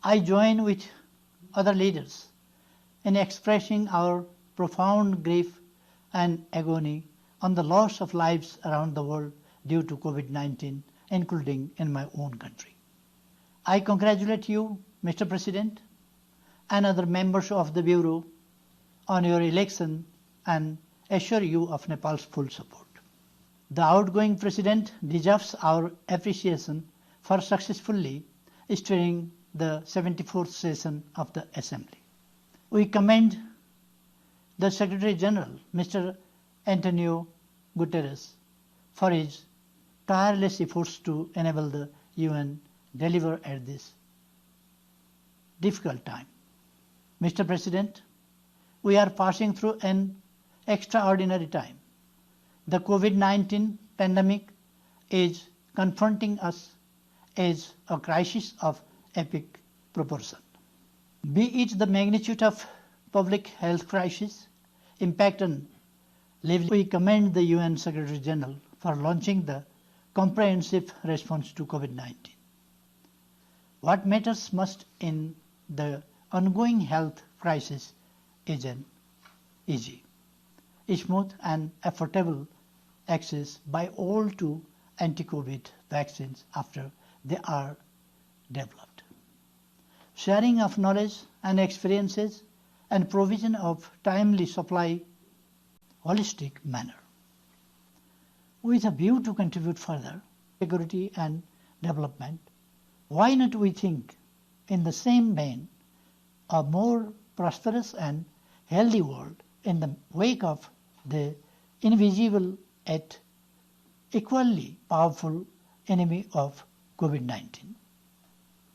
I join with other leaders in expressing our profound grief and agony on the loss of lives around the world due to COVID-19, including in my own country. I congratulate you, Mr. President, and other members of the Bureau on your election and assure you of Nepal's full support. The outgoing President deserves our appreciation for successfully steering the 74th session of the Assembly. We commend the Secretary General, Mr. Antonio Guterres, for his tireless efforts to enable the UN deliver at this difficult time. Mr. President, we are passing through an extraordinary time. The COVID-19 pandemic is confronting us as a crisis of epic proportion. Be it the magnitude of public health crisis, impact on lives, we commend the UN Secretary General for launching the comprehensive response to COVID-19. What matters most in the ongoing health crisis is an easy, smooth and affordable access by all to anti-COVID vaccines after they are developed. Sharing of knowledge and experiences and provision of timely supply holistic manner. With a view to contribute further security and development, why not we think in the same vein a more prosperous and healthy world in the wake of the invisible yet equally powerful enemy of COVID-19.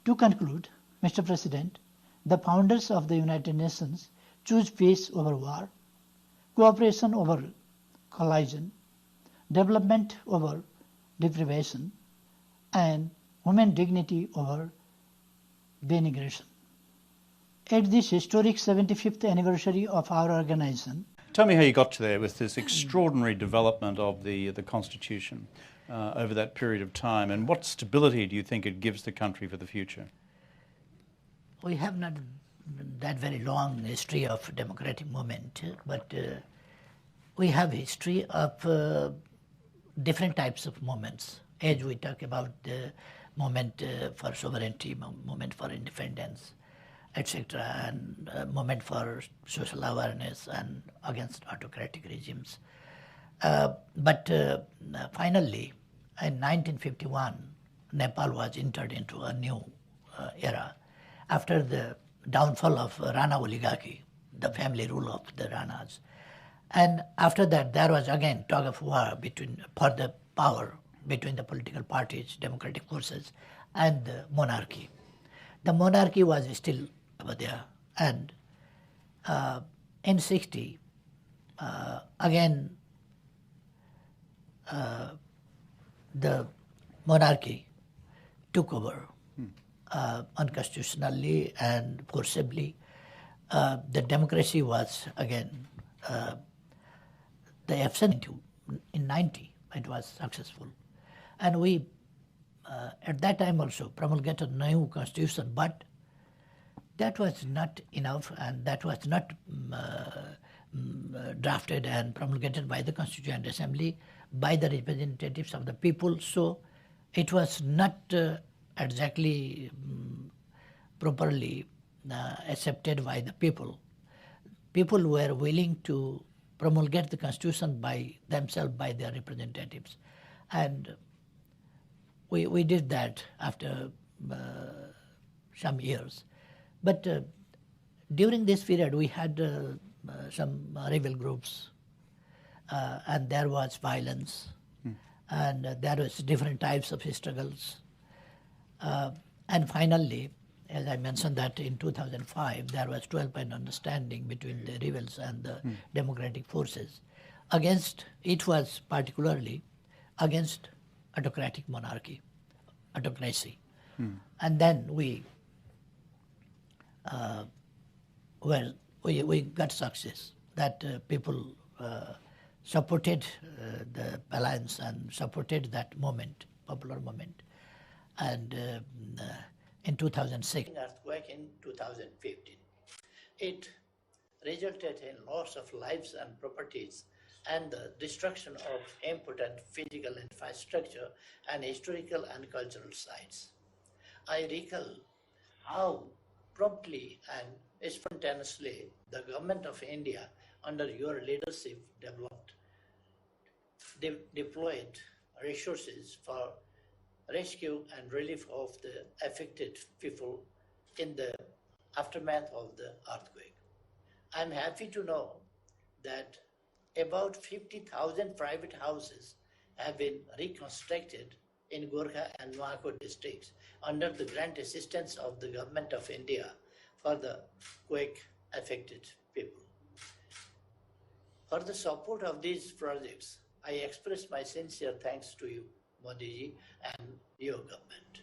To conclude, Mr. President, the founders of the United Nations choose peace over war, cooperation over collision, development over deprivation, and human dignity over denigration. At this historic 75th anniversary of our organization, tell me how you got to there with this extraordinary development of the Constitution over that period of time, and what stability do you think it gives the country for the future? We have not that very long history of democratic movement, but we have history of different types of movements. As we talk about the movement for sovereignty, movement for independence, etc., and movement for social awareness and against autocratic regimes. But finally, in 1951, Nepal was entered into a new era after the downfall of Rana oligarchy, the family rule of the Ranas. And after that, there was again tug of war for the power between the political parties, democratic forces, and the monarchy. The monarchy was still over there, and in 60, again, the monarchy took over unconstitutionally and forcibly. The democracy was again, the absent in 90, it was successful. And we, at that time also, promulgated a new constitution, but that was not enough, and that was not drafted and promulgated by the Constituent Assembly, by the representatives of the people, so it was not exactly properly accepted by the people. People were willing to promulgate the Constitution by themselves, by their representatives. And we did that after some years. But during this period, we had some rebel groups, and there was violence, and there was different types of struggles. And finally, as I mentioned that in 2005, there was 12-point understanding between the rebels and the democratic forces. It was particularly against autocratic monarchy, autocracy. And then we got success, that people supported the alliance and supported that moment, popular moment. And in 2006. Earthquake in 2015. It resulted in loss of lives and properties and the destruction of important physical infrastructure and historical and cultural sites. I recall how promptly and spontaneously the government of India under your leadership deployed resources for rescue and relief of the affected people in the aftermath of the earthquake. I'm happy to know that about 50,000 private houses have been reconstructed in Gorkha and Nuwako districts under the grant assistance of the Government of India for the quake-affected people. For the support of these projects, I express my sincere thanks to you, Modi ji, and your government.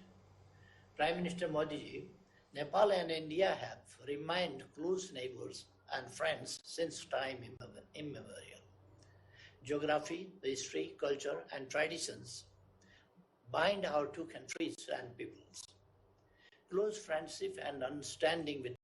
Prime Minister Modi ji, Nepal and India have remained close neighbors and friends since time immemorial. Geography, history, culture, and traditions bind our two countries and peoples. Close friendship and understanding with